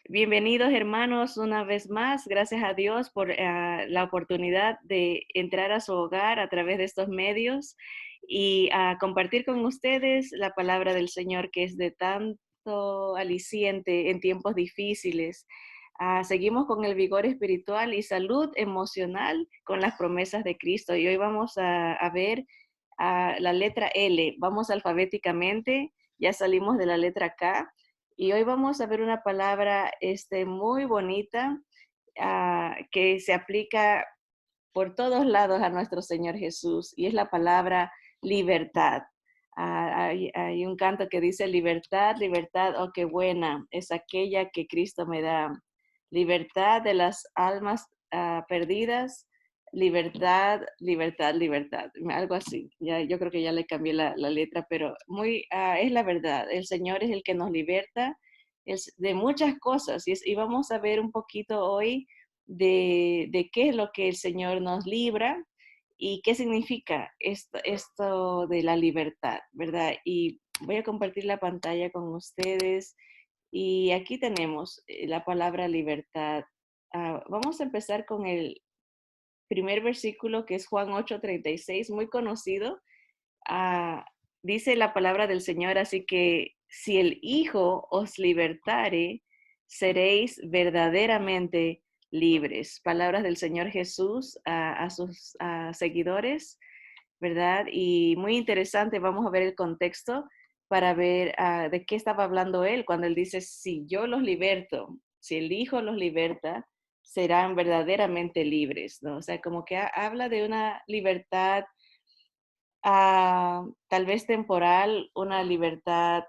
Bienvenidos hermanos una vez más. Gracias a Dios por la oportunidad de entrar a su hogar a través de estos medios y a compartir con ustedes la palabra del Señor que es de tanto aliciente en tiempos difíciles. Seguimos con el vigor espiritual y salud emocional con las promesas de Cristo y hoy vamos a ver la letra L. Vamos alfabéticamente, ya salimos de la letra K. Y hoy vamos a ver una palabra muy bonita que se aplica por todos lados a nuestro Señor Jesús y es la palabra libertad. Hay un canto que dice libertad, libertad, oh qué buena es aquella que Cristo me da. Libertad de las almas perdidas, libertad, libertad, libertad. Algo así. Ya, yo creo que ya le cambié la letra, pero es la verdad. El Señor es el que nos liberta de muchas cosas y vamos a ver un poquito hoy de qué es lo que el Señor nos libra y qué significa esto de la libertad, ¿verdad? Y voy a compartir la pantalla con ustedes y aquí tenemos la palabra libertad. Vamos a empezar con el primer versículo que es Juan 8:36, muy conocido. Ah, Dice la palabra del Señor, así que si el Hijo os libertare, seréis verdaderamente libres. Palabras del Señor Jesús a sus seguidores, ¿verdad? Y muy interesante, vamos a ver el contexto para ver de qué estaba hablando él cuando él dice, si yo los liberto, si el Hijo los liberta, serán verdaderamente libres, ¿no? O sea, como que habla de una libertad tal vez temporal, una libertad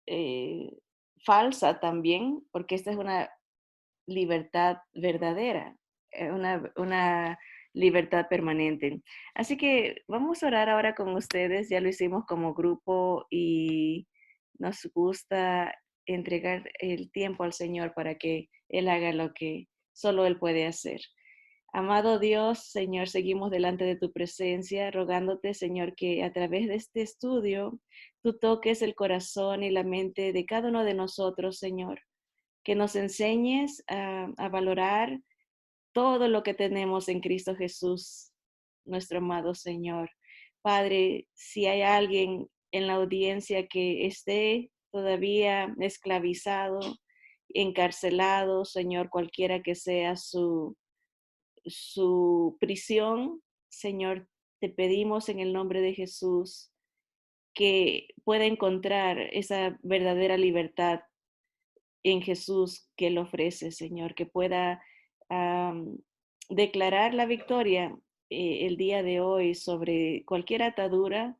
eh, falsa también, porque esta es una libertad verdadera, una libertad permanente. Así que vamos a orar ahora con ustedes, ya lo hicimos como grupo y nos gusta entregar el tiempo al Señor para que Él haga lo que solo Él puede hacer. Amado Dios, Señor, seguimos delante de tu presencia, rogándote, Señor, que a través de este estudio tú toques el corazón y la mente de cada uno de nosotros, Señor, que nos enseñes a valorar todo lo que tenemos en Cristo Jesús, nuestro amado Señor. Padre, si hay alguien en la audiencia que esté todavía esclavizado, encarcelado, Señor, cualquiera que sea su prisión, Señor, te pedimos en el nombre de Jesús que pueda encontrar esa verdadera libertad en Jesús que Él ofrece, Señor, que pueda am, declarar la victoria el día de hoy sobre cualquier atadura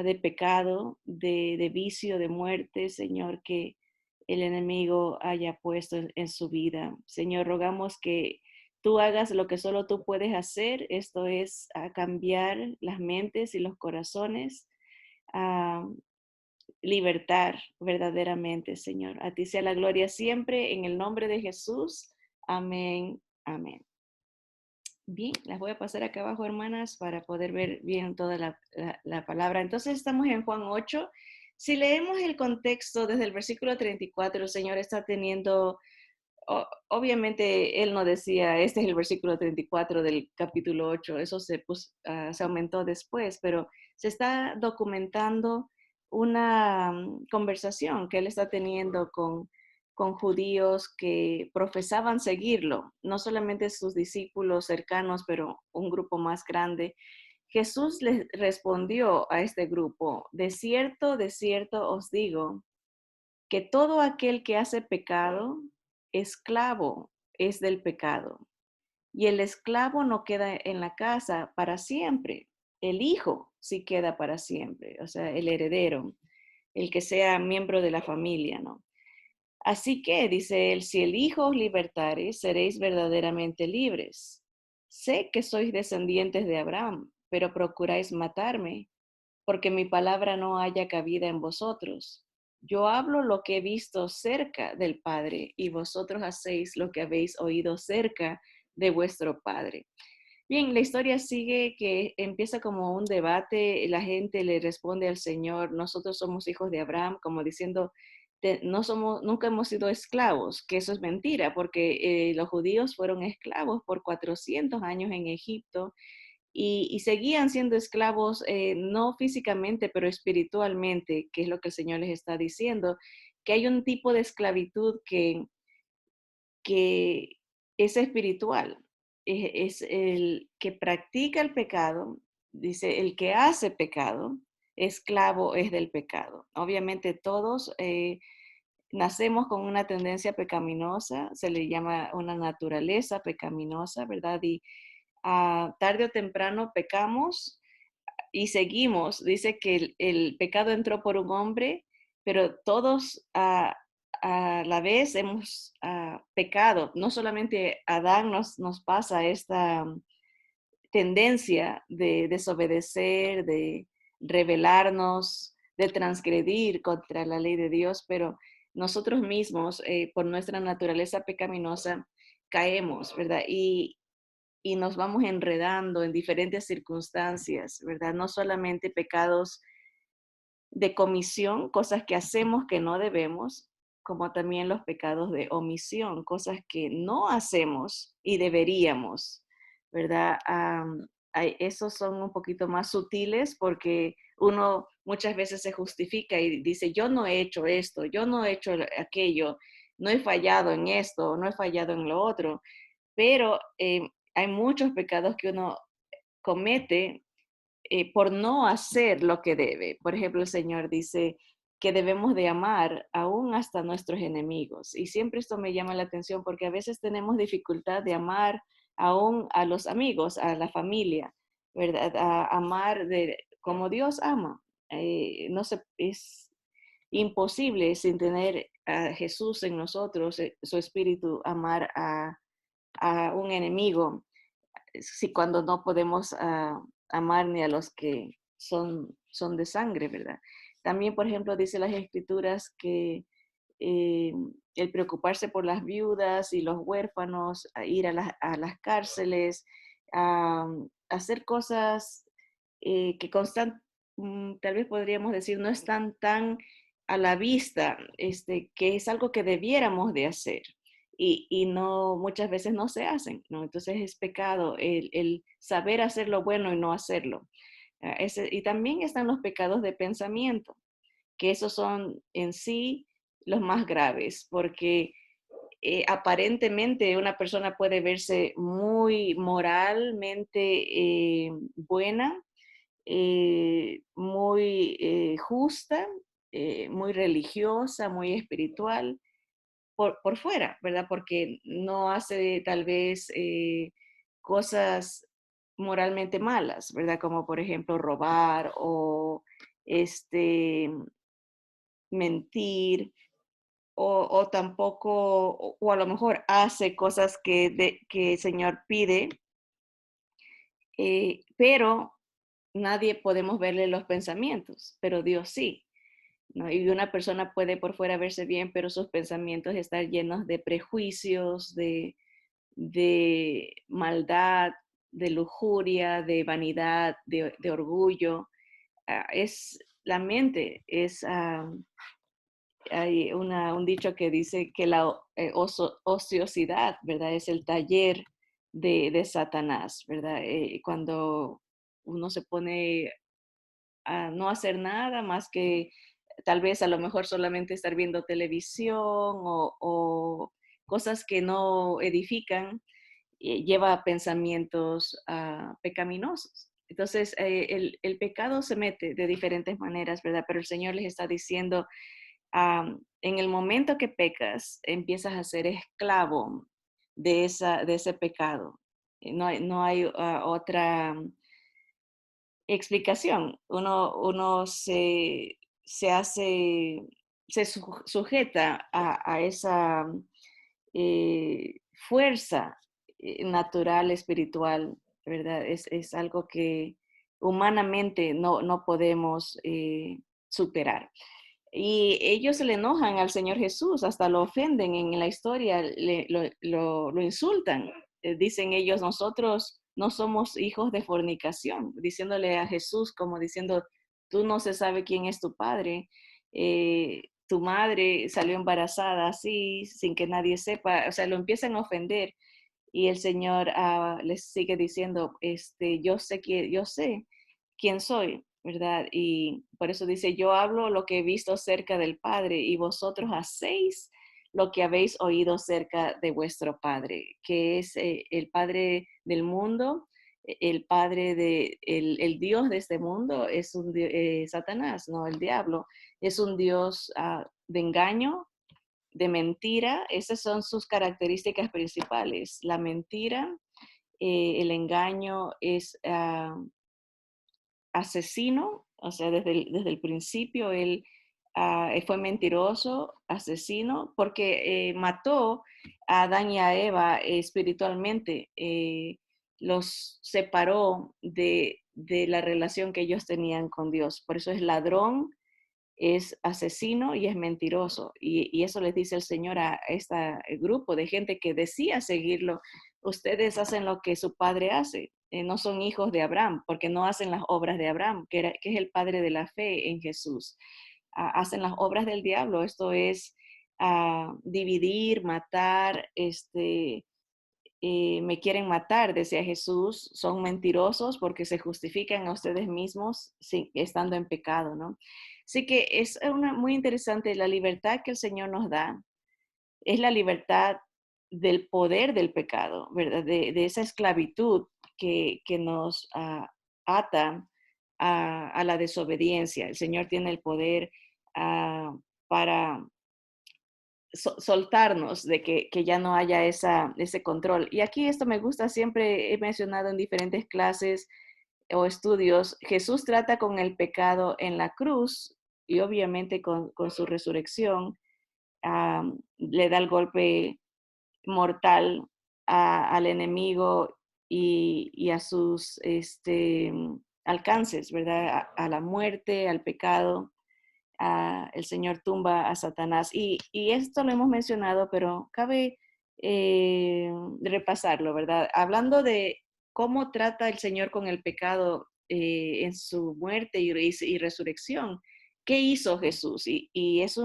de pecado, de vicio, de muerte, Señor, que el enemigo haya puesto en su vida. Señor, rogamos que tú hagas lo que solo tú puedes hacer, esto es a cambiar las mentes y los corazones, a libertar verdaderamente, Señor. A ti sea la gloria siempre, en el nombre de Jesús. Amén, amén. Bien, las voy a pasar acá abajo, hermanas, para poder ver bien toda la palabra. Entonces estamos en Juan 8. Si leemos el contexto desde el versículo 34, el Señor está teniendo, obviamente Él no decía, este es el versículo 34 del capítulo 8, eso se aumentó después, pero se está documentando una conversación que Él está teniendo con judíos que profesaban seguirlo, no solamente sus discípulos cercanos, pero un grupo más grande. Jesús les respondió a este grupo, de cierto os digo, que todo aquel que hace pecado, esclavo es del pecado. Y el esclavo no queda en la casa para siempre. El hijo sí queda para siempre, o sea, el heredero, el que sea miembro de la familia, ¿no? Así que, dice él, si el hijo os libertare, seréis verdaderamente libres. Sé que sois descendientes de Abraham, pero procuráis matarme porque mi palabra no haya cabida en vosotros. Yo hablo lo que he visto cerca del Padre y vosotros hacéis lo que habéis oído cerca de vuestro Padre. Bien, la historia sigue que empieza como un debate, la gente le responde al Señor, nosotros somos hijos de Abraham, como diciendo, nunca hemos sido esclavos, que eso es mentira, porque los judíos fueron esclavos por 400 años en Egipto y seguían siendo esclavos, no físicamente, pero espiritualmente, que es lo que el Señor les está diciendo, que hay un tipo de esclavitud que es espiritual, es el que practica el pecado, dice, el que hace pecado, esclavo es del pecado. Obviamente todos nacemos con una tendencia pecaminosa, se le llama una naturaleza pecaminosa, ¿verdad? Y tarde o temprano pecamos y seguimos. Dice que el pecado entró por un hombre, pero todos a la vez hemos pecado. No solamente Adán nos pasa esta tendencia de desobedecer, de rebelarnos, de transgredir contra la ley de Dios, pero nosotros mismos, por nuestra naturaleza pecaminosa, caemos, ¿verdad? Y nos vamos enredando en diferentes circunstancias, ¿verdad? No solamente pecados de comisión, cosas que hacemos que no debemos, como también los pecados de omisión, cosas que no hacemos y deberíamos, ¿verdad? Esos son un poquito más sutiles porque uno muchas veces se justifica y dice, yo no he hecho esto, yo no he hecho aquello, no he fallado en esto, no he fallado en lo otro, pero hay muchos pecados que uno comete por no hacer lo que debe. Por ejemplo, el Señor dice que debemos de amar aún hasta nuestros enemigos. Y siempre esto me llama la atención porque a veces tenemos dificultad de amar aún a los amigos, a la familia, ¿verdad? A amar como Dios ama. No se, es imposible sin tener a Jesús en nosotros, su espíritu, amar a un enemigo si cuando no podemos amar ni a los que son de sangre, ¿verdad? También, por ejemplo, dice las escrituras que eh, el preocuparse por las viudas y los huérfanos, a ir a las cárceles, a hacer cosas que tal vez podríamos decir no están tan a la vista, que es algo que debiéramos de hacer y no, muchas veces no se hacen, ¿no? Entonces es pecado el saber hacer lo bueno y no hacerlo. Y también están los pecados de pensamiento, que esos son en sí los más graves, porque aparentemente una persona puede verse muy moralmente buena, muy justa, muy religiosa, muy espiritual, por fuera, ¿verdad? Porque no hace tal vez cosas moralmente malas, ¿verdad? Como por ejemplo robar o mentir o tampoco, o a lo mejor hace cosas que el Señor pide, pero nadie podemos verle los pensamientos, pero Dios sí. ¿No? Y una persona puede por fuera verse bien, pero sus pensamientos están llenos de prejuicios, de maldad, de lujuria, de vanidad, de orgullo. Es la mente, hay un dicho que dice que la ociosidad, ¿verdad? Es el taller de Satanás, ¿verdad? Cuando uno se pone a no hacer nada más que tal vez a lo mejor solamente estar viendo televisión o cosas que no edifican, lleva a pensamientos pecaminosos. Entonces, el pecado se mete de diferentes maneras, ¿verdad? Pero el Señor les está diciendo, en el momento que pecas, empiezas a ser esclavo de ese pecado. No hay otra explicación. Uno se hace, sujeta a esa fuerza natural, espiritual, ¿verdad? Es algo que humanamente no podemos superar. Y ellos se le enojan al Señor Jesús, hasta lo ofenden en la historia, lo insultan. Dicen ellos, nosotros no somos hijos de fornicación, diciéndole a Jesús como diciendo, tú no se sabe quién es tu padre. tu madre salió embarazada así, sin que nadie sepa, o sea, lo empiezan a ofender y el Señor les sigue diciendo, yo sé quién soy, ¿verdad? Y por eso dice, yo hablo lo que he visto cerca del Padre y vosotros hacéis lo que habéis oído cerca de vuestro Padre, que es el Padre del mundo, el Padre el Dios de este mundo es Satanás, no el diablo, es un Dios de engaño, de mentira. Esas son sus características principales. La mentira, el engaño es asesino, o sea, desde el principio él fue mentiroso, asesino, porque mató a Adán y a Eva espiritualmente, los separó de la relación que ellos tenían con Dios. Por eso es ladrón, es asesino y es mentiroso. Y eso les dice el Señor a este grupo de gente que decía seguirlo. Ustedes hacen lo que su padre hace. No son hijos de Abraham, porque no hacen las obras de Abraham, que es el padre de la fe en Jesús. Hacen las obras del diablo. Esto es dividir, matar, me quieren matar, decía Jesús, son mentirosos porque se justifican a ustedes mismos estando en pecado, ¿no? Así que es muy interesante la libertad que el Señor nos da, es la libertad del poder del pecado, ¿verdad? De esa esclavitud que nos ata a la desobediencia. El Señor tiene el poder para soltarnos de que ya no haya ese control. Y aquí esto me gusta, siempre he mencionado en diferentes clases o estudios, Jesús trata con el pecado en la cruz y obviamente con su resurrección le da el golpe mortal al enemigo y a sus alcances, ¿verdad? A la muerte, al pecado. El Señor tumba a Satanás. Y esto lo hemos mencionado, pero cabe repasarlo, ¿verdad? Hablando de cómo trata el Señor con el pecado en su muerte y resurrección. ¿Qué hizo Jesús? Y es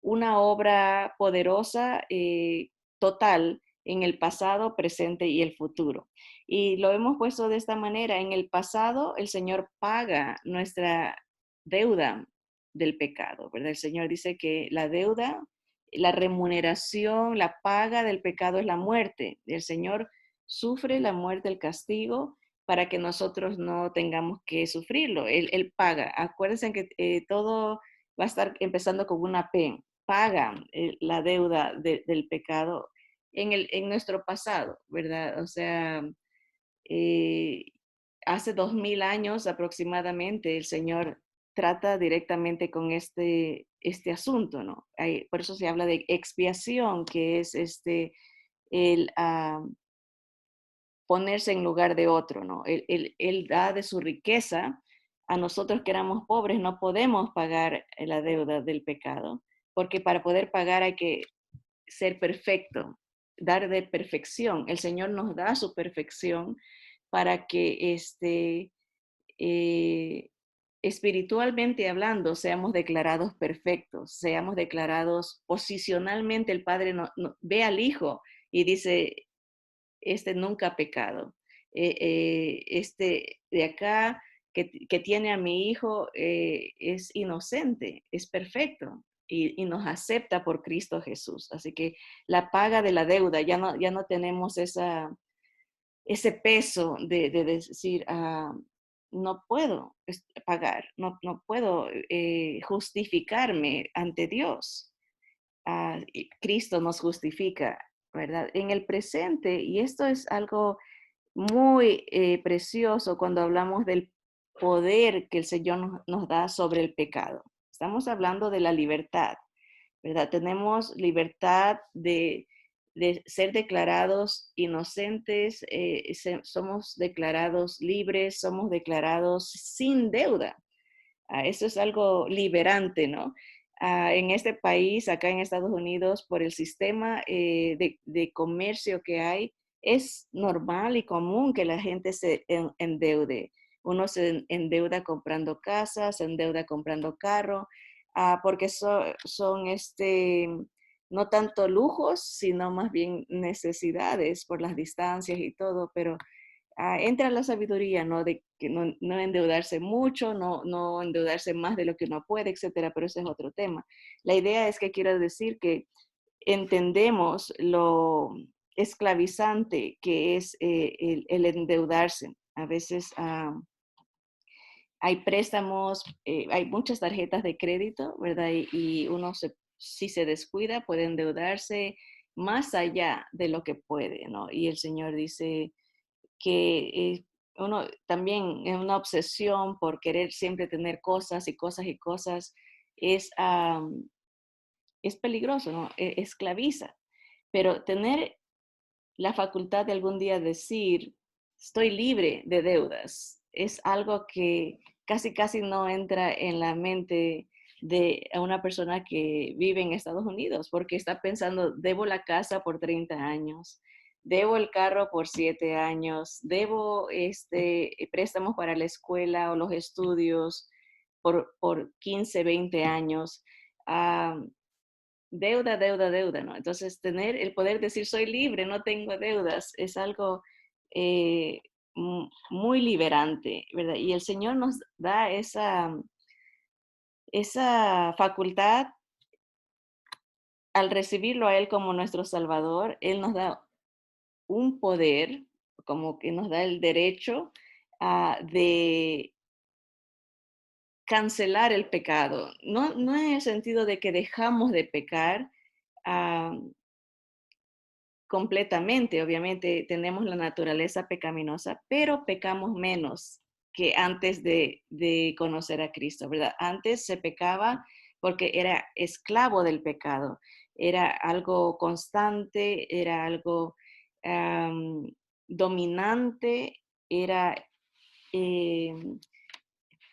una obra poderosa, total, en el pasado, presente y el futuro. Y lo hemos puesto de esta manera. En el pasado, el Señor paga nuestra deuda del pecado, ¿verdad? El Señor dice que la deuda, la remuneración, la paga del pecado es la muerte. El Señor sufre la muerte, el castigo, para que nosotros no tengamos que sufrirlo. Él paga. Acuérdense que todo va a estar empezando con una P. Paga la deuda del pecado en nuestro pasado, ¿verdad? O sea, eh, hace 2000 años aproximadamente el Señor trata directamente con este asunto, ¿no? Por eso se habla de expiación, que es el ponerse en lugar de otro, ¿no? Él da de su riqueza. A nosotros que éramos pobres no podemos pagar la deuda del pecado, porque para poder pagar hay que ser perfecto, dar de perfección. El Señor nos da su perfección para que eh, espiritualmente hablando seamos declarados perfectos, seamos declarados posicionalmente. El Padre ve al Hijo y dice, nunca ha pecado. Este de acá que tiene a mi hijo es inocente, es perfecto y nos acepta por Cristo Jesús. Así que la paga de la deuda, ya no tenemos ese peso de decir, no puedo pagar, no puedo justificarme ante Dios. Cristo nos justifica, ¿verdad? En el presente, y esto es algo muy precioso cuando hablamos del poder que el Señor nos da sobre el pecado. Estamos hablando de la libertad, ¿verdad? Tenemos libertad de ser declarados inocentes, somos declarados libres, somos declarados sin deuda. Eso es algo liberante, ¿no? En este país, acá en Estados Unidos, por el sistema de comercio que hay, es normal y común que la gente se endeude. Uno se endeuda comprando casas, se endeuda comprando carro. porque son no tanto lujos, sino más bien necesidades por las distancias y todo, pero entra la sabiduría, ¿no? De que no endeudarse mucho, no endeudarse más de lo que uno puede, etcétera, pero ese es otro tema. La idea es que quiero decir que entendemos lo esclavizante que es el endeudarse. A veces hay préstamos, hay muchas tarjetas de crédito, ¿verdad? Y uno si se descuida puede endeudarse más allá de lo que puede, ¿no? Y el Señor dice que uno también en una obsesión por querer siempre tener cosas y cosas y cosas es peligroso, ¿no? Esclaviza. Pero tener la facultad de algún día decir, estoy libre de deudas, es algo que casi no entra en la mente de una persona que vive en Estados Unidos, porque está pensando, debo la casa por 30 años, debo el carro por 7 años, debo préstamos para la escuela o los estudios por 15, 20 años. Ah, deuda, ¿no? Entonces, tener el poder decir soy libre, no tengo deudas, es algo eh, muy liberante, ¿verdad? Y el Señor nos da esa facultad al recibirlo a Él como nuestro Salvador. Él nos da un poder, como que nos da el derecho de cancelar el pecado. No en el sentido de que dejamos de pecar, ah, completamente, obviamente tenemos la naturaleza pecaminosa, pero pecamos menos que antes de conocer a Cristo, ¿verdad? Antes se pecaba porque era esclavo del pecado, era algo constante, era algo dominante, era... em,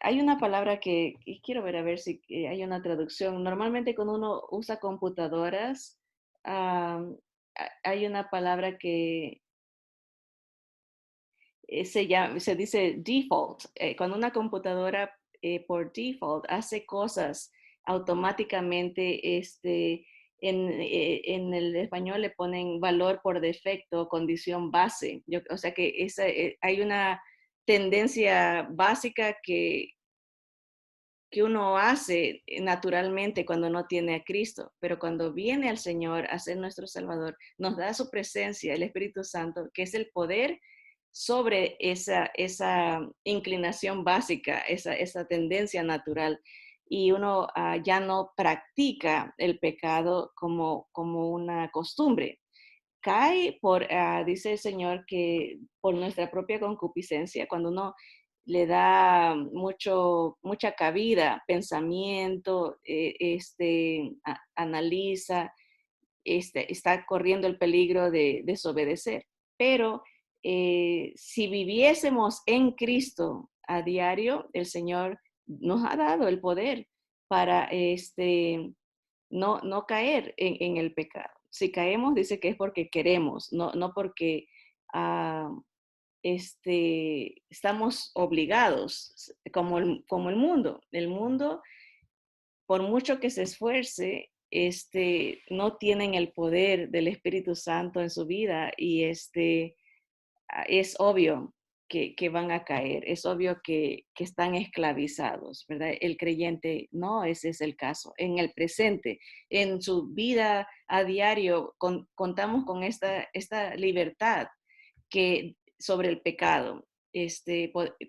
hay una palabra que quiero ver a ver si hay una traducción. Normalmente cuando uno usa computadoras, hay una palabra que se dice default. Cuando una computadora por default hace cosas automáticamente, en el español le ponen valor por defecto, condición base. O sea que hay una tendencia básica que uno hace naturalmente cuando no tiene a Cristo, pero cuando viene al Señor a ser nuestro Salvador, nos da su presencia, el Espíritu Santo, que es el poder sobre esa inclinación básica, esa tendencia natural. Y uno ya no practica el pecado como una costumbre. Cae dice el Señor, que por nuestra propia concupiscencia, cuando uno le da mucha cabida, pensamiento, analiza, está corriendo el peligro de desobedecer. Pero si viviésemos en Cristo a diario, el Señor nos ha dado el poder para no caer en el pecado. Si caemos, dice que es porque queremos, no porque ah, estamos obligados, como el mundo. El mundo, por mucho que se esfuerce, no tienen el poder del Espíritu Santo en su vida y es obvio que van a caer, es obvio que están esclavizados, ¿verdad? El creyente no, ese es el caso. En el presente, en su vida a diario, contamos con esta libertad que sobre el pecado.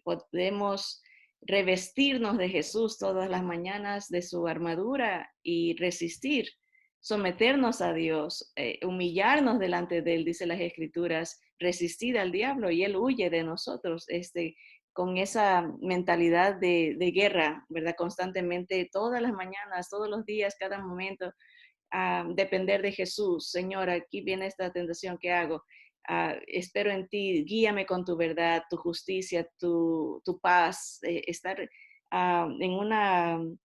Podemos revestirnos de Jesús todas las mañanas, de su armadura, y resistir, someternos a Dios, humillarnos delante de Él, dice las Escrituras, resistir al diablo y Él huye de nosotros, con esa mentalidad de guerra, ¿verdad? Constantemente, todas las mañanas, todos los días, cada momento, depender de Jesús. Señor, aquí viene esta tentación, ¿qué hago? Espero en ti, guíame con tu verdad, tu justicia, tu paz, estar en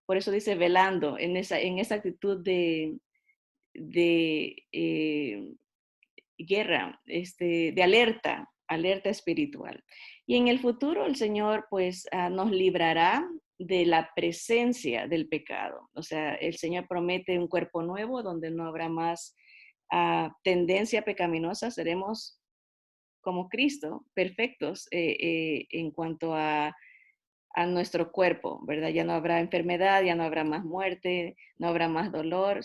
por eso dice velando, en esa actitud de guerra, de alerta espiritual. Y en el futuro el Señor pues nos librará de la presencia del pecado. O sea, el Señor promete un cuerpo nuevo donde no habrá más tendencia pecaminosa, seremos como Cristo, perfectos en cuanto a nuestro cuerpo, ¿verdad? Ya no habrá enfermedad, ya no habrá más muerte, no habrá más dolor,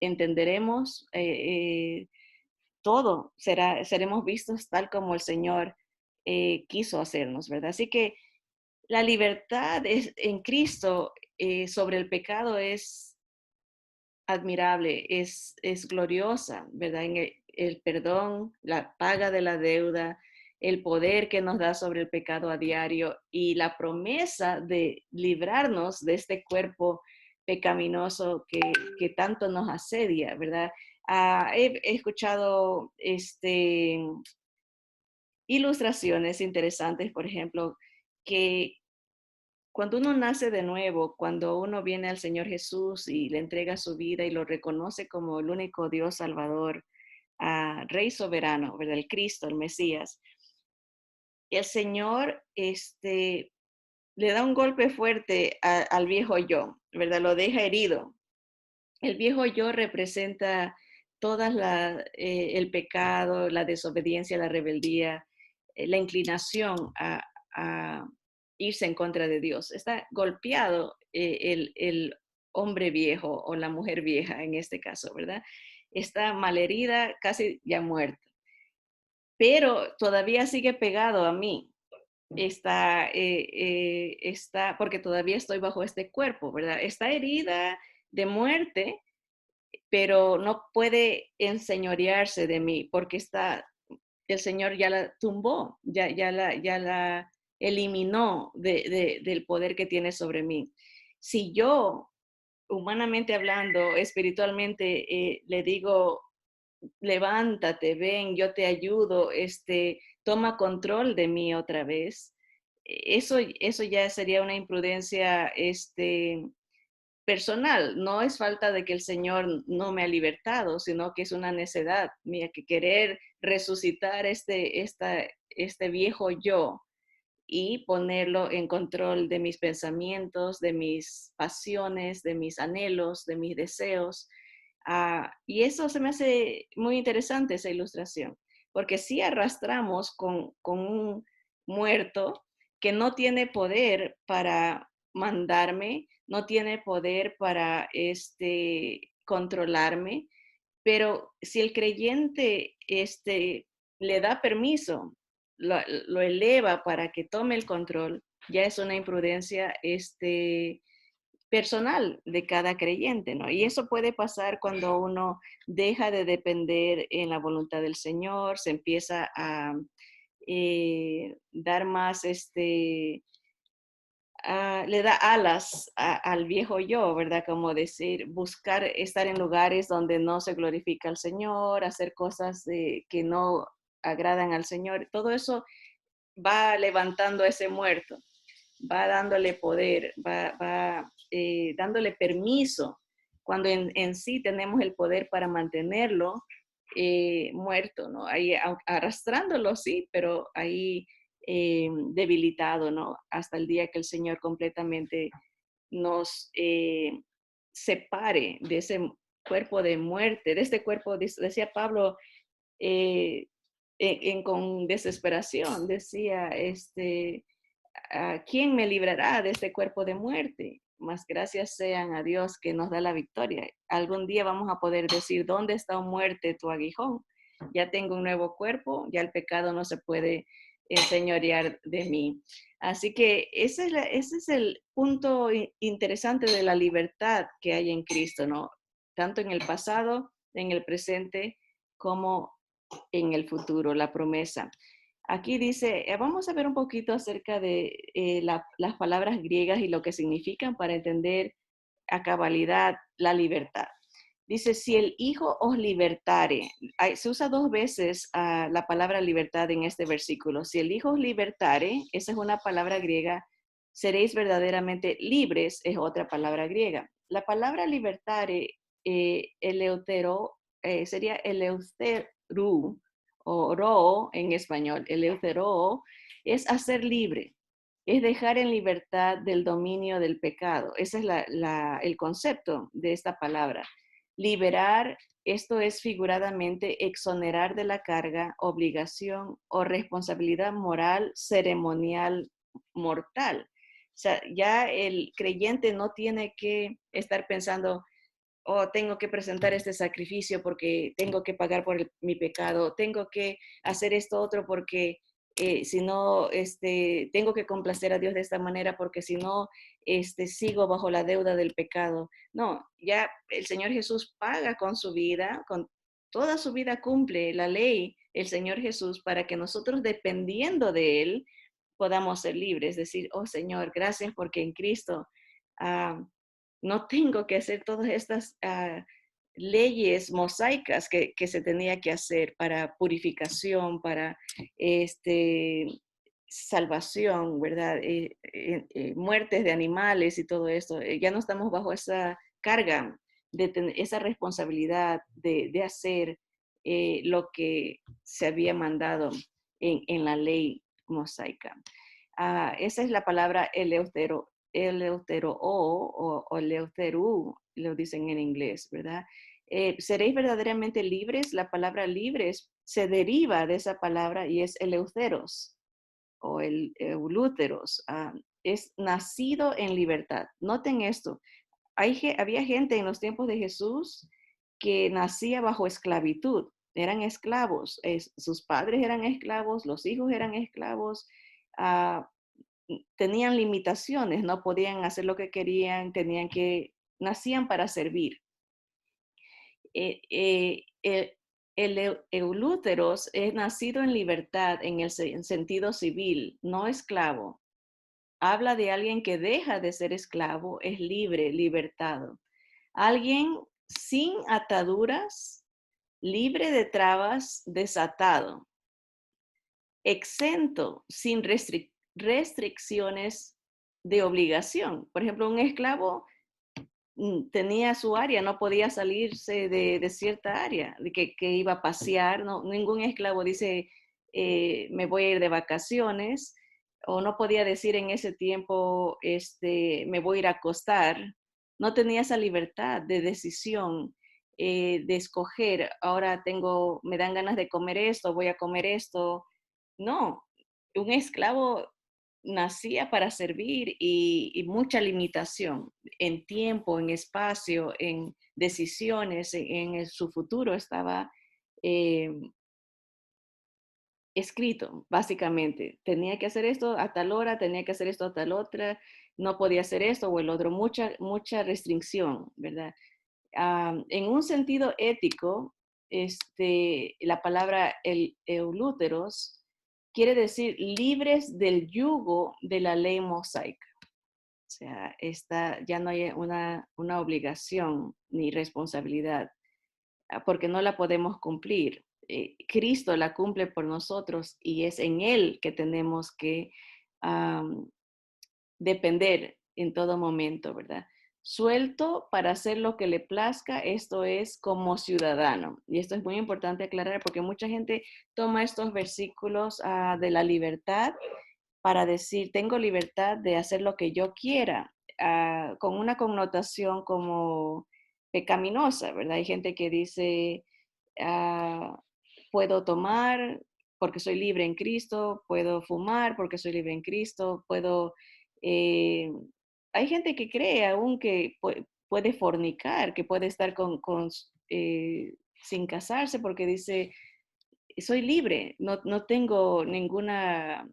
entenderemos todo, seremos vistos tal como el Señor quiso hacernos, ¿verdad? Así que la libertad en Cristo sobre el pecado es admirable, es gloriosa, ¿verdad? En el perdón, la paga de la deuda, el poder que nos da sobre el pecado a diario y la promesa de librarnos de este cuerpo pecaminoso que tanto nos asedia, ¿verdad? He escuchado ilustraciones interesantes, por ejemplo, que cuando uno nace de nuevo, cuando uno viene al Señor Jesús y le entrega su vida y lo reconoce como el único Dios Salvador, Rey soberano, ¿verdad? El Cristo, el Mesías, el Señor le da un golpe fuerte al viejo yo, ¿verdad? Lo deja herido. El viejo yo representa todas el pecado, la desobediencia, la rebeldía, la inclinación a irse en contra de Dios. Está golpeado el hombre viejo o la mujer vieja en este caso, ¿verdad? Está malherida, casi ya muerta, pero todavía sigue pegado a mí. Está, porque todavía estoy bajo este cuerpo, ¿verdad? Está herida de muerte, pero no puede enseñorearse de mí porque el Señor ya la tumbó, ya la eliminó del poder que tiene sobre mí. Si yo, humanamente hablando, espiritualmente, le digo, levántate, ven, yo te ayudo, toma control de mí otra vez, eso ya sería una imprudencia, personal. No es falta de que el Señor no me ha libertado, sino que es una necedad mía que querer resucitar este viejo yo y ponerlo en control de mis pensamientos, de mis pasiones, de mis anhelos, de mis deseos. Y eso se me hace muy interesante, esa ilustración, porque si arrastramos con un muerto que no tiene poder para mandarme, no tiene poder para controlarme, pero si el creyente le da permiso, lo eleva para que tome el control, ya es una imprudencia personal de cada creyente, ¿no? Y eso puede pasar cuando uno deja de depender en la voluntad del Señor, se empieza a dar más, le da alas al viejo yo, ¿verdad? Como decir, buscar estar en lugares donde no se glorifica al Señor, hacer cosas que no agradan al Señor. Todo eso va levantando a ese muerto, va dándole poder, va dándole permiso, cuando en sí tenemos el poder para mantenerlo muerto, ¿no? Ahí arrastrándolo, sí, pero ahí debilitado, ¿no? Hasta el día que el Señor completamente nos separe de ese cuerpo de muerte, de este cuerpo, decía Pablo, eh, con desesperación, decía, ¿quién me librará de este cuerpo de muerte? Más gracias sean a Dios que nos da la victoria. Algún día vamos a poder decir, ¿dónde está, oh muerte, tu aguijón? Ya tengo un nuevo cuerpo, ya el pecado no se puede enseñorear de mí. Así que ese es el punto interesante de la libertad que hay en Cristo, ¿no? Tanto en el pasado, en el presente, como en el futuro, la promesa. Aquí dice, vamos a ver un poquito acerca de las palabras griegas y lo que significan para entender a cabalidad la libertad. Dice, si el Hijo os libertare, se usa dos veces la palabra libertad en este versículo. Si el Hijo os libertare, esa es una palabra griega, seréis verdaderamente libres, es otra palabra griega. La palabra libertare, eleutero, sería eleuteru, o ro en español, eleuteró, es hacer libre, es dejar en libertad del dominio del pecado. Ese es el concepto de esta palabra. Liberar, esto es figuradamente exonerar de la carga, obligación o responsabilidad moral, ceremonial, mortal. O sea, ya el creyente no tiene que estar pensando, oh, tengo que presentar este sacrificio porque tengo que pagar por mi pecado, tengo que hacer esto otro porque si no, tengo que complacer a Dios de esta manera porque si no, sigo bajo la deuda del pecado. No, ya el Señor Jesús paga con su vida, con toda su vida cumple la ley, el Señor Jesús, para que nosotros, dependiendo de Él, podamos ser libres. Decir, oh Señor, gracias porque en Cristo ah, no tengo que hacer todas estas leyes mosaicas que se tenía que hacer para purificación, para salvación, ¿verdad? Muertes de animales y todo esto. Ya no estamos bajo esa carga, esa responsabilidad de hacer lo que se había mandado en la ley mosaica. Esa es la palabra eleutero o eleuteru, lo dicen en inglés, ¿verdad? Seréis verdaderamente libres. La palabra libres se deriva de esa palabra y es eleuteros o el eulúteros. Es nacido en libertad. Noten esto. Había gente en los tiempos de Jesús que nacía bajo esclavitud. Eran esclavos. Sus padres eran esclavos, los hijos eran esclavos. Uh, Tenían limitaciones, no podían hacer lo que querían, nacían para servir. El eulúteros es nacido en libertad en el sentido civil, no esclavo. Habla de alguien que deja de ser esclavo, es libre, libertado. Alguien sin ataduras, libre de trabas, desatado. Exento, sin restricciones de obligación. Por ejemplo, un esclavo tenía su área, no podía salirse de cierta área, de que iba a pasear, no, ningún esclavo dice, me voy a ir de vacaciones, o no podía decir en ese tiempo, me voy a ir a acostar. No tenía esa libertad de decisión, de escoger, ahora me dan ganas de comer esto, voy a comer esto. No, un esclavo nacía para servir y mucha limitación en tiempo, en espacio, en decisiones, su futuro estaba eh, escrito, básicamente. Tenía que hacer esto a tal hora, tenía que hacer esto a tal otra, no podía hacer esto o el otro, mucha restricción, ¿verdad? En un sentido ético, la palabra eulúteros quiere decir libres del yugo de la ley mosaica. O sea, ya no hay una obligación ni responsabilidad, porque no la podemos cumplir. Cristo la cumple por nosotros y es en Él que tenemos que depender en todo momento, ¿verdad? Suelto para hacer lo que le plazca, esto es como ciudadano. Y esto es muy importante aclarar porque mucha gente toma estos versículos de la libertad para decir, tengo libertad de hacer lo que yo quiera, con una connotación como pecaminosa, ¿verdad? Hay gente que dice, ah, puedo tomar porque soy libre en Cristo, puedo fumar porque soy libre en Cristo, eh, hay gente que cree aún que puede fornicar, que puede estar sin casarse porque dice, soy libre, no tengo ninguna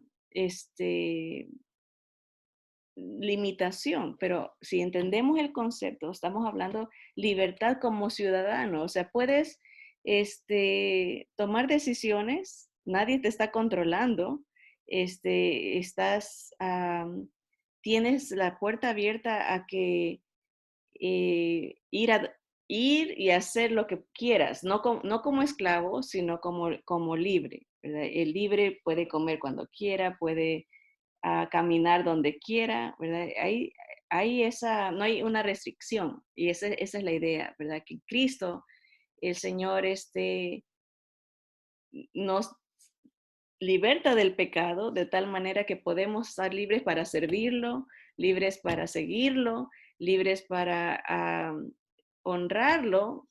limitación, pero si entendemos el concepto, estamos hablando libertad como ciudadano, o sea, puedes tomar decisiones, nadie te está controlando, tienes la puerta abierta a que ir y hacer lo que quieras, no como esclavo, sino como libre, ¿verdad? El libre puede comer cuando quiera, puede caminar donde quiera, ¿verdad? No hay una restricción y esa es la idea, ¿verdad? Que Cristo, el Señor, nos liberta del pecado de tal manera que podemos estar libres para servirlo, libres para seguirlo, libres para honrarlo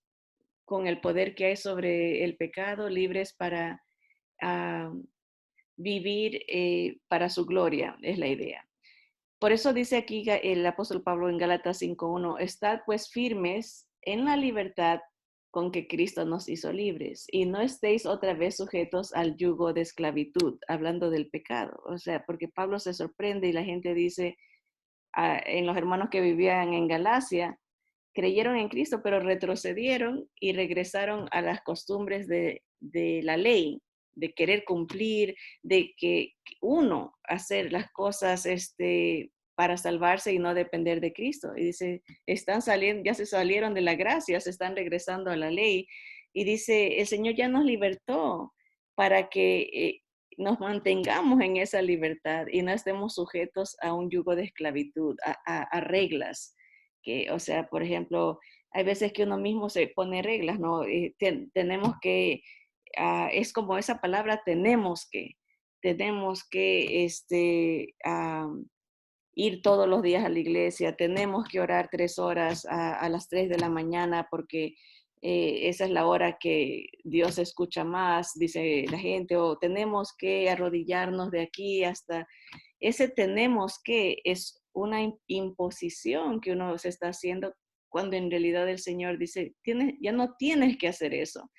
con el poder que hay sobre el pecado, libres para ah, vivir para su gloria, es la idea. Por eso dice aquí el apóstol Pablo en Gálatas 5:1, estad pues firmes en la libertad con que Cristo nos hizo libres y no estéis otra vez sujetos al yugo de esclavitud, hablando del pecado. O sea, porque Pablo se sorprende y la gente dice en los hermanos que vivían en Galacia, creyeron en Cristo, pero retrocedieron y regresaron a las costumbres de la ley, de querer cumplir, de que uno hacer las cosas para salvarse y no depender de Cristo. Y dice, están saliendo, ya se salieron de la gracia, se están regresando a la ley. Y dice, el Señor ya nos libertó para que nos mantengamos en esa libertad y no estemos sujetos a un yugo de esclavitud, a reglas que, o sea, por ejemplo, hay veces que uno mismo se pone reglas, ¿no? Tenemos que, es como esa palabra, tenemos que, ir todos los días a la iglesia, tenemos que orar 3 horas a las 3 de la mañana porque esa es la hora que Dios escucha más, dice la gente, o tenemos que arrodillarnos de aquí hasta ese tenemos que es una imposición que uno se está haciendo cuando en realidad el Señor dice, ya no tienes que hacer eso.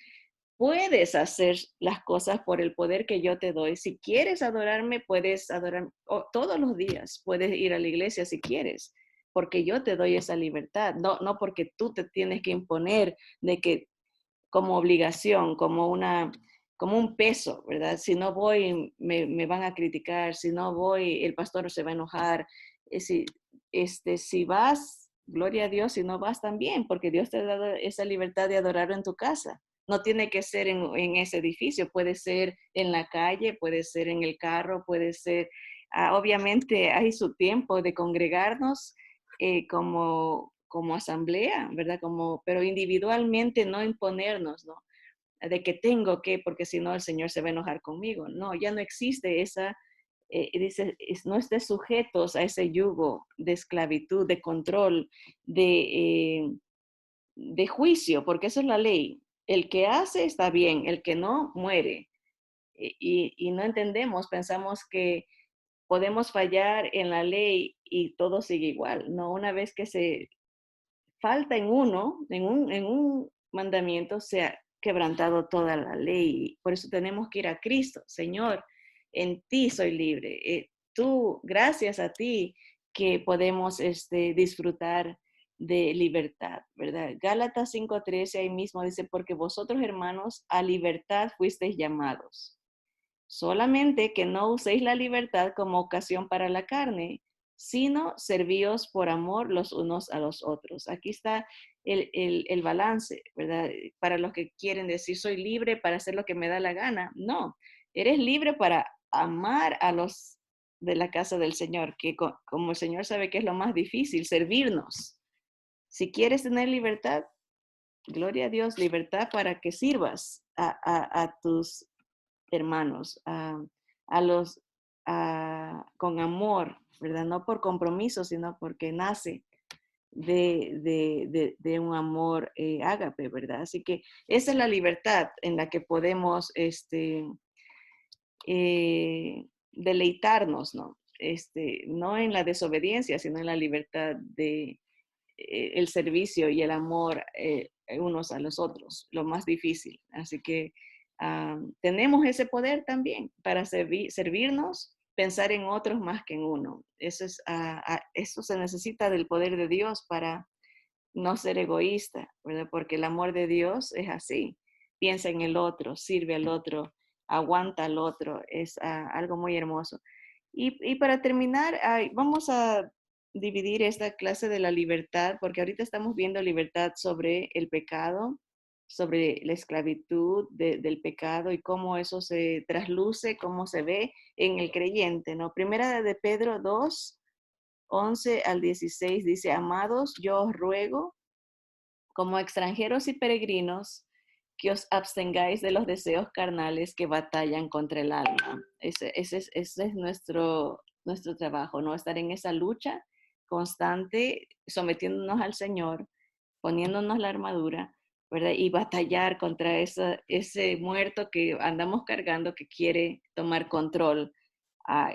Puedes hacer las cosas por el poder que yo te doy. Si quieres adorarme, puedes adorarme todos los días. Puedes ir a la iglesia si quieres, porque yo te doy esa libertad. No, no porque tú te tienes que imponer de que como obligación, como un peso, ¿verdad? Si no voy, me van a criticar, si no voy, el pastor se va a enojar. Si, si vas, gloria a Dios, si no vas también, porque Dios te ha dado esa libertad de adorarlo en tu casa. No tiene que ser en ese edificio, puede ser en la calle, puede ser en el carro, puede ser, obviamente hay su tiempo de congregarnos como asamblea, ¿verdad? Pero individualmente no imponernos, ¿no? De que tengo que, porque si no el Señor se va a enojar conmigo. No, ya no existe esa, dice, no estés sujetos a ese yugo de esclavitud, de control, de juicio, porque eso es la ley. El que hace está bien, el que no muere. Y no entendemos, pensamos que podemos fallar en la ley y todo sigue igual. No, una vez que se falta en uno, en un mandamiento, se ha quebrantado toda la ley. Por eso tenemos que ir a Cristo. Señor, en ti soy libre. Tú, gracias a ti, que podemos disfrutar de libertad, ¿verdad? Gálatas 5:13 ahí mismo dice, porque vosotros, hermanos, a libertad fuisteis llamados. Solamente que no uséis la libertad como ocasión para la carne, sino servíos por amor los unos a los otros. Aquí está el balance, ¿verdad? Para los que quieren decir, soy libre para hacer lo que me da la gana. No, eres libre para amar a los de la casa del Señor, que como el Señor sabe que es lo más difícil, servirnos. Si quieres tener libertad, gloria a Dios, libertad para que sirvas a tus hermanos, a los con amor, ¿verdad? No por compromiso, sino porque nace de un amor ágape, ¿verdad? Así que esa es la libertad en la que podemos deleitarnos, ¿no? No en la desobediencia, sino en la libertad de el servicio y el amor unos a los otros, lo más difícil. Así que tenemos ese poder también para servirnos, pensar en otros más que en uno. Eso se necesita del poder de Dios para no ser egoísta, ¿verdad? Porque el amor de Dios es así. Piensa en el otro, sirve al otro, aguanta al otro. Es algo muy hermoso. Y para terminar, vamos a dividir esta clase de la libertad, porque ahorita estamos viendo libertad sobre el pecado, sobre la esclavitud del pecado y cómo eso se trasluce, cómo se ve en el creyente, ¿no? Primera de Pedro 2:11 al 16 dice, amados, yo os ruego como extranjeros y peregrinos que os abstengáis de los deseos carnales que batallan contra el alma. Ese es nuestro trabajo, ¿no? Estar en esa lucha constante, sometiéndonos al Señor, poniéndonos la armadura, ¿verdad? Y batallar contra ese muerto que andamos cargando que quiere tomar control.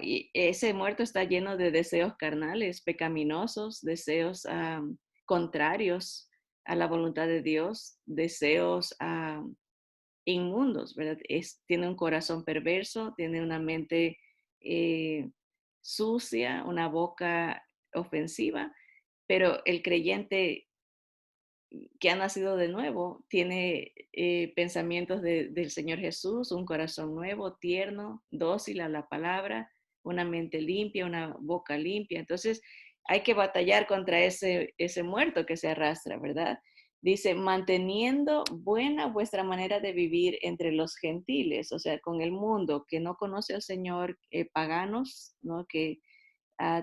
Y ese muerto está lleno de deseos carnales, pecaminosos, deseos contrarios a la voluntad de Dios, deseos inmundos, ¿verdad? Tiene un corazón perverso, tiene una mente eh, sucia, una boca ofensiva, pero el creyente que ha nacido de nuevo tiene pensamientos del Señor Jesús, un corazón nuevo, tierno, dócil a la palabra, una mente limpia, una boca limpia. Entonces hay que batallar contra ese muerto que se arrastra, ¿verdad? Dice, manteniendo buena vuestra manera de vivir entre los gentiles, o sea, con el mundo que no conoce al Señor, paganos, ¿no? Que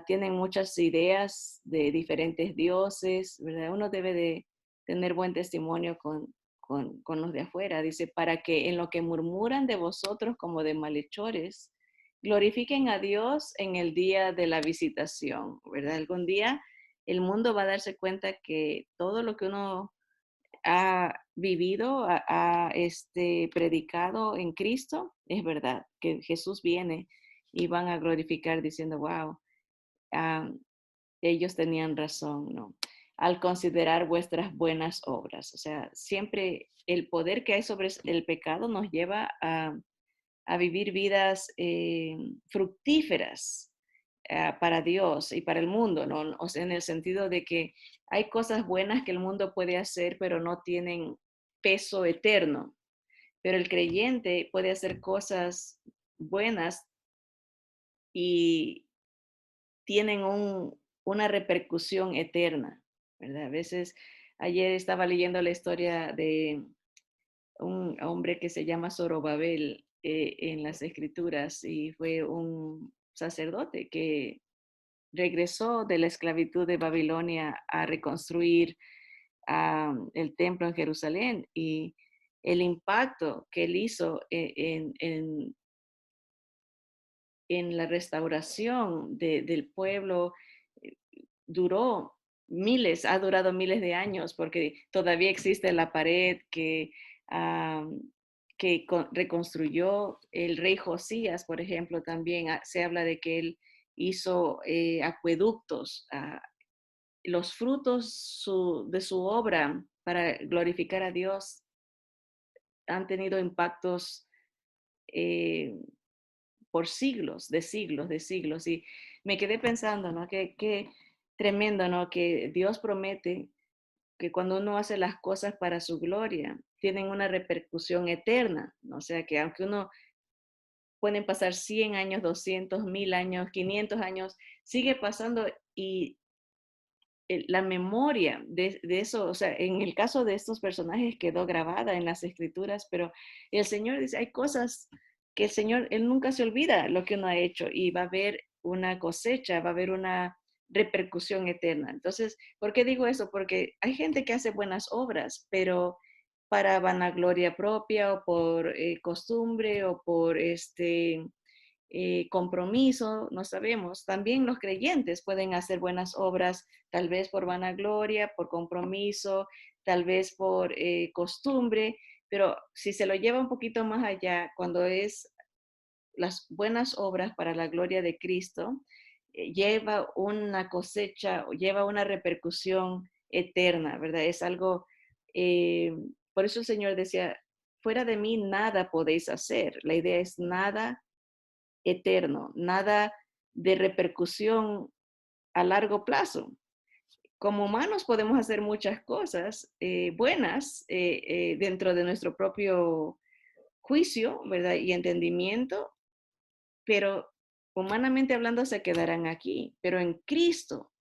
tienen muchas ideas de diferentes dioses, ¿verdad? Uno debe de tener buen testimonio con los de afuera. Dice, para que en lo que murmuran de vosotros como de malhechores, glorifiquen a Dios en el día de la visitación, ¿verdad? Algún día el mundo va a darse cuenta que todo lo que uno ha vivido, predicado en Cristo, es verdad, que Jesús viene y van a glorificar diciendo, wow, ah, ellos tenían razón, ¿no? Al considerar vuestras buenas obras. O sea, siempre el poder que hay sobre el pecado nos lleva a vivir vidas fructíferas para Dios y para el mundo, ¿no? O sea, en el sentido de que hay cosas buenas que el mundo puede hacer, pero no tienen peso eterno. Pero el creyente puede hacer cosas buenas y tienen una repercusión eterna, ¿verdad? A veces, ayer estaba leyendo la historia de un hombre que se llama Zorobabel en las escrituras y fue un sacerdote que regresó de la esclavitud de Babilonia a reconstruir el templo en Jerusalén y el impacto que él hizo en la restauración del pueblo eh, duró ha durado miles de años, porque todavía existe la pared que reconstruyó el rey Josías, por ejemplo, también se habla de que él hizo acueductos, los frutos de su obra para glorificar a Dios han tenido impactos eh, por siglos, de siglos, de siglos. Y me quedé pensando, ¿no? Qué tremendo, ¿no? Que Dios promete que cuando uno hace las cosas para su gloria, tienen una repercusión eterna, ¿no? O sea, que aunque uno pueden pasar 100 años, 200, 1000 años, 500 años, sigue pasando y la memoria de eso, o sea, en el caso de estos personajes quedó grabada en las escrituras, pero el Señor dice, hay cosas que el Señor, Él nunca se olvida lo que uno ha hecho y va a haber una cosecha, va a haber una repercusión eterna. Entonces, ¿por qué digo eso? Porque hay gente que hace buenas obras, pero para vanagloria propia o por costumbre o por compromiso, no sabemos. También los creyentes pueden hacer buenas obras, tal vez por vanagloria, por compromiso, tal vez por costumbre, pero si se lo lleva un poquito más allá, cuando es las buenas obras para la gloria de Cristo, lleva una cosecha, lleva una repercusión eterna, ¿verdad? Es algo, eh, por eso el Señor decía, fuera de mí nada podéis hacer. La idea es nada eterno, nada de repercusión a largo plazo. Como humanos podemos hacer muchas cosas buenas dentro de nuestro propio juicio, ¿verdad? Y entendimiento, pero humanamente hablando se quedarán aquí. Pero en Cristo,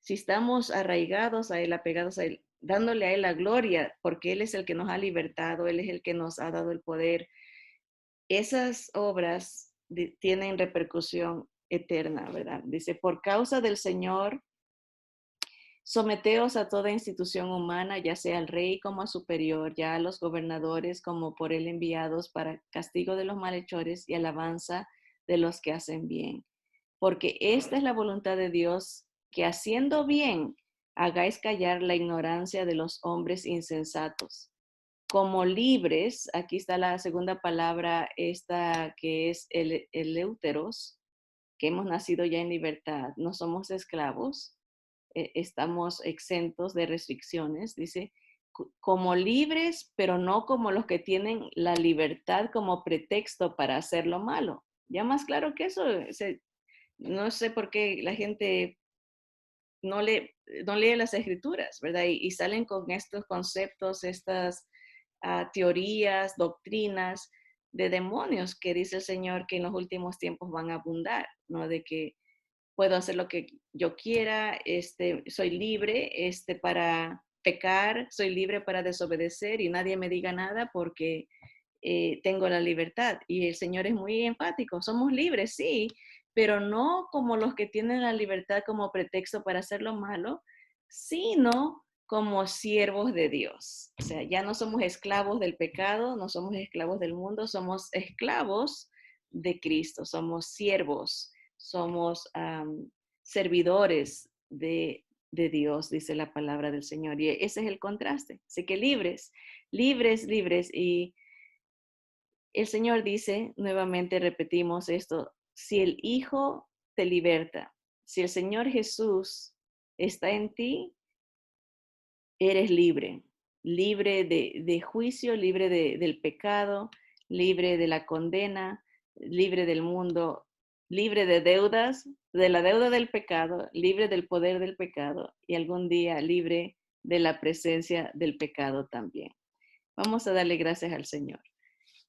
si estamos arraigados a Él, apegados a Él, dándole a Él la gloria, porque Él es el que nos ha libertado, Él es el que nos ha dado el poder, esas obras tienen repercusión eterna, ¿verdad? Dice, por causa del Señor Someteos a toda institución humana, ya sea al rey como a superior, ya a los gobernadores como por él enviados para castigo de los malhechores y alabanza de los que hacen bien. Porque esta es la voluntad de Dios, que haciendo bien hagáis callar la ignorancia de los hombres insensatos. Como libres, aquí está la segunda palabra, esta que es el euteros, que hemos nacido ya en libertad, no somos esclavos, estamos exentos de restricciones, dice, como libres, pero no como los que tienen la libertad como pretexto para hacer lo malo. Ya más claro que eso, no sé por qué la gente no, no lee las escrituras, ¿verdad? Y salen con estos conceptos, estas teorías, doctrinas de demonios que dice el Señor que en los últimos tiempos van a abundar, ¿no? De que puedo hacer lo que yo quiera, soy libre para pecar, soy libre para desobedecer y nadie me diga nada porque tengo la libertad. Y el Señor es muy enfático, somos libres, sí, pero no como los que tienen la libertad como pretexto para hacer lo malo, sino como siervos de Dios. O sea, ya no somos esclavos del pecado, no somos esclavos del mundo, somos esclavos de Cristo, somos siervos, somos servidores de Dios, dice la palabra del Señor. Y ese es el contraste. Así que libres, libres, libres. Y el Señor dice, nuevamente repetimos esto, si el Hijo te liberta, si el Señor Jesús está en ti, eres libre, libre de juicio, libre del pecado, libre de la condena, libre del mundo, libre de deudas, de la deuda del pecado, libre del poder del pecado y algún día libre de la presencia del pecado también. Vamos a darle gracias al Señor.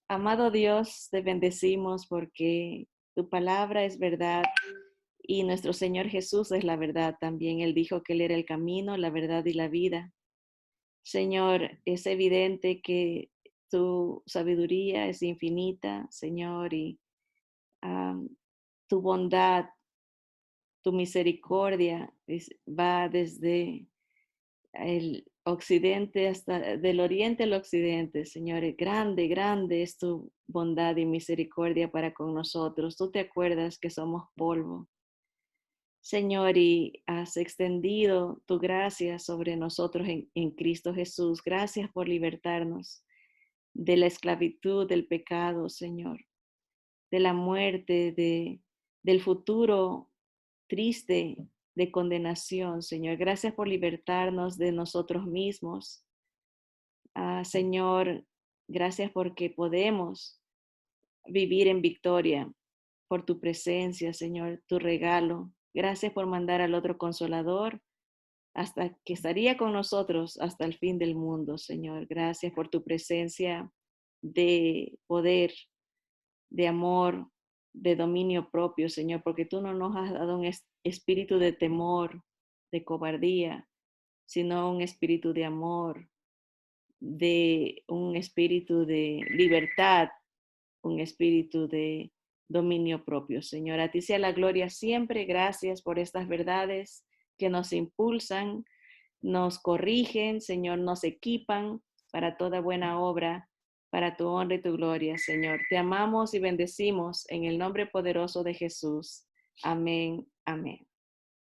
Amado Dios, te bendecimos porque tu palabra es verdad y nuestro Señor Jesús es la verdad también. Él dijo que Él era el camino, la verdad y la vida. Señor, es evidente que tu sabiduría es infinita, Señor, y um, tu bondad, tu misericordia va desde el occidente hasta del oriente al occidente, Señor. Grande, grande es tu bondad y misericordia para con nosotros. Tú te acuerdas que somos polvo, Señor, y has extendido tu gracia sobre nosotros en Cristo Jesús. Gracias por libertarnos de la esclavitud del pecado, Señor, de la muerte, del futuro triste de condenación, Señor. Gracias por libertarnos de nosotros mismos. Señor, gracias porque podemos vivir en victoria por tu presencia, Señor, tu regalo. Gracias por mandar al otro consolador hasta que estaría con nosotros hasta el fin del mundo, Señor. Gracias por tu presencia de poder, de amor, de dominio propio, Señor, porque tú no nos has dado un espíritu de temor, de cobardía, sino un espíritu de amor, de un espíritu de libertad, un espíritu de dominio propio. Señor, a ti sea la gloria siempre. Gracias por estas verdades que nos impulsan, nos corrigen, Señor, nos equipan para toda buena obra, para tu honra y tu gloria, Señor. Te amamos y bendecimos en el nombre poderoso de Jesús. Amén, amén.